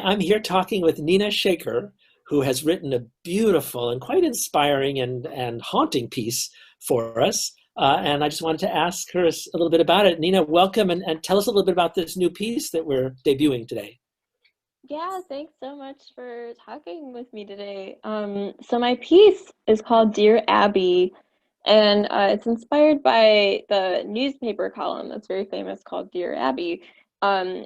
I'm here talking with Nina Shekhar, who has written a beautiful and quite inspiring and haunting piece for us. And I just wanted to ask her a little bit about it. Nina, welcome, and tell us a little bit about this new piece that we're debuting today. Yeah, thanks so much for talking with me today. So my piece is called Dear Abby, and it's inspired by the newspaper column that's very famous called Dear Abby,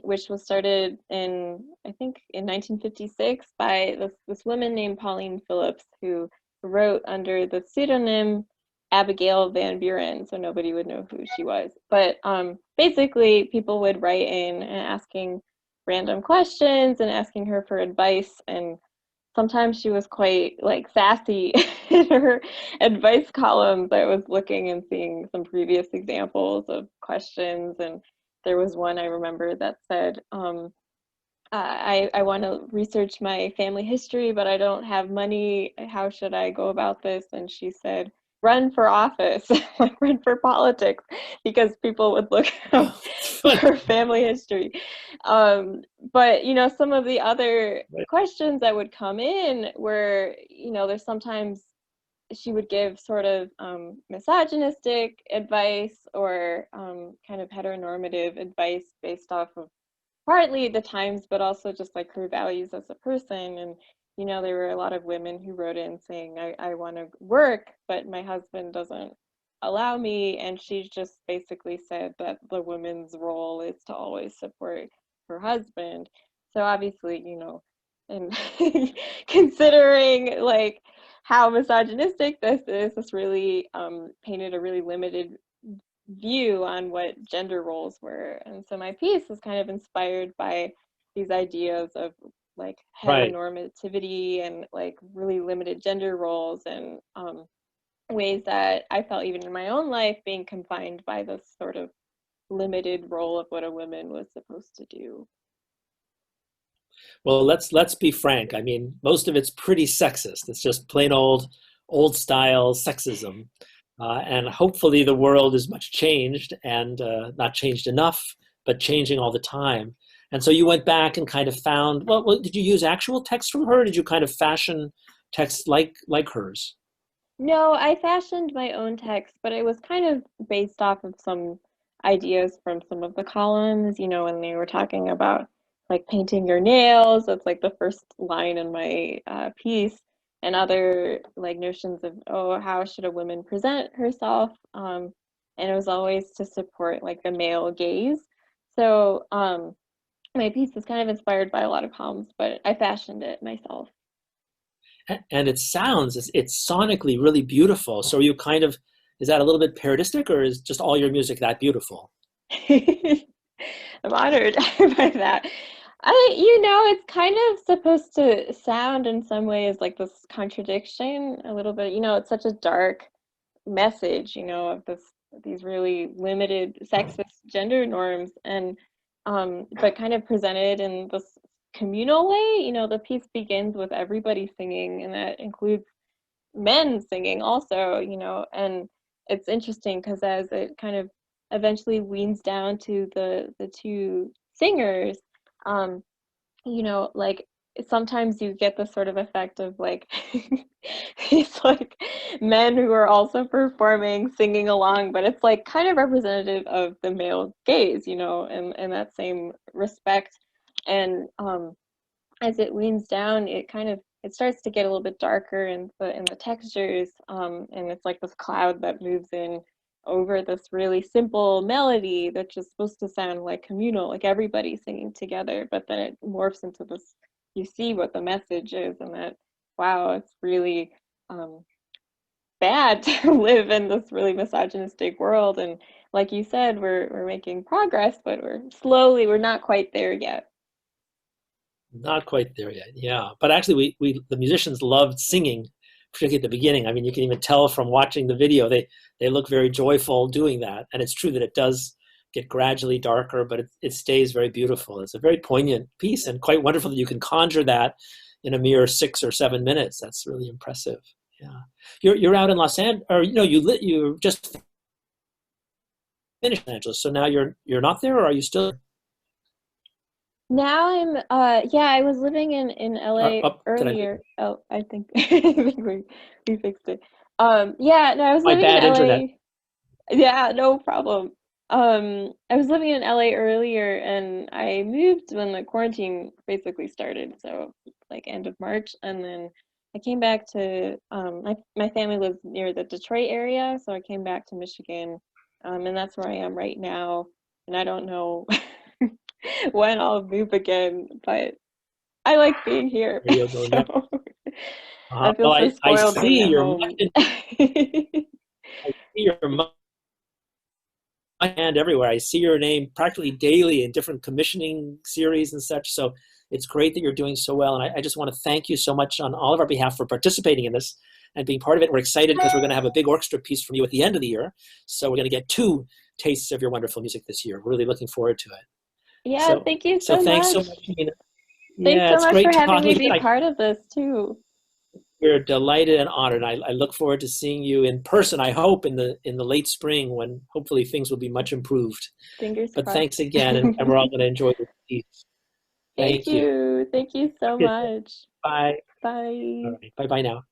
which was started I think, in 1956 by this woman named Pauline Phillips, who wrote under the pseudonym Abigail Van Buren, so nobody would know who she was. But basically, people would write in and asking random questions and asking her for advice, and sometimes she was quite like sassy in her advice columns. I was looking and seeing some previous examples of questions, and there was one I remember that said, I want to research my family history, but I don't have money. How should I go about this? And she said, run for office, like run for politics, because people would look up Oh, funny. her family history. But, some of the other questions that would come in were, there's sometimes she would give sort of misogynistic advice or kind of heteronormative advice based off of partly the times, but also just like her values as a person. And there were a lot of women who wrote in saying, I want to work, but my husband doesn't allow me. And she just basically said that the woman's role is to always support her husband. So obviously, and considering like how misogynistic this is, this really painted a really limited view on what gender roles were. And so my piece was kind of inspired by these ideas of like Right. heteronormativity and like really limited gender roles, and ways that I felt even in my own life being confined by this sort of limited role of what a woman was supposed to do. Well, let's be frank. I mean, most of it's pretty sexist. It's just plain old style sexism. And hopefully the world is much changed and not changed enough, but changing all the time. And so you went back and kind of found, well, did you use actual text from her? Or did you kind of fashion text like hers? No, I fashioned my own text, but it was kind of based off of some ideas from some of the columns, when they were talking about like painting your nails. That's like the first line in my piece, and other like notions of, oh, how should a woman present herself? And it was always to support like the male gaze. So my piece was kind of inspired by a lot of columns, but I fashioned it myself. And it sounds, it's sonically really beautiful. So are you kind of, is that a little bit parodistic, or is just all your music that beautiful? I'm honored by that. It's kind of supposed to sound in some ways like this contradiction a little bit. It's such a dark message, of these really limited sexist gender norms, and but kind of presented in this communal way. The piece begins with everybody singing, and that includes men singing also, and it's interesting because as it kind of eventually weans down to the two singers, um, like sometimes you get the sort of effect of like these like men who are also performing, singing along, but it's like kind of representative of the male gaze, and that same respect. And as it weans down, it starts to get a little bit darker in the textures, and it's like this cloud that moves in over this really simple melody that's just supposed to sound like communal, like everybody singing together, but then it morphs into this, you see what the message is, and that, wow, it's really um, bad to live in this really misogynistic world. And like you said, we're making progress, but we're not quite there yet. Not quite there yet, yeah. But actually, we the musicians loved singing, particularly at the beginning. I mean, you can even tell from watching the video, they look very joyful doing that. And it's true that it does get gradually darker, but it stays very beautiful. It's a very poignant piece, and quite wonderful that you can conjure that in a mere 6 or 7 minutes. That's really impressive. Yeah, you're out in Los Angeles, or you just finished Los Angeles, so now you're not there, or are you still? Now I'm yeah, I was living in LA Oh, did I make earlier. Oh, I think I think we fixed it. Yeah, no, I was my living in bad internet? LA. Yeah, no problem. I was living in LA earlier and I moved when the quarantine basically started, so like end of March, and then I came back to my family lives near the Detroit area, so I came back to Michigan. And that's where I am right now. And I don't know when I'll move again, but I like being here. Where you'll go next? So I feel Well, so I spoiled being see at you're much home. in, I see you're much hand everywhere. I see your name practically daily in different commissioning series and such. So it's great that you're doing so well. And I just want to thank you so much on all of our behalf for participating in this and being part of it. We're excited because we're going to have a big orchestra piece from you at the end of the year. So we're going to get two tastes of your wonderful music this year. We're really looking forward to it. Yeah, So, thank you so so thanks so much. much, Nina. Thanks Yeah, so it's much for great having talking me with you. be part of this too. We're delighted and honored. I look forward to seeing you in person. I hope in the late spring when hopefully things will be much improved. Fingers But thanks crossed. again, and we're all going to enjoy this piece. Thank Thank you. you. Thank you so Okay, much. bye. All Bye. right, bye bye now.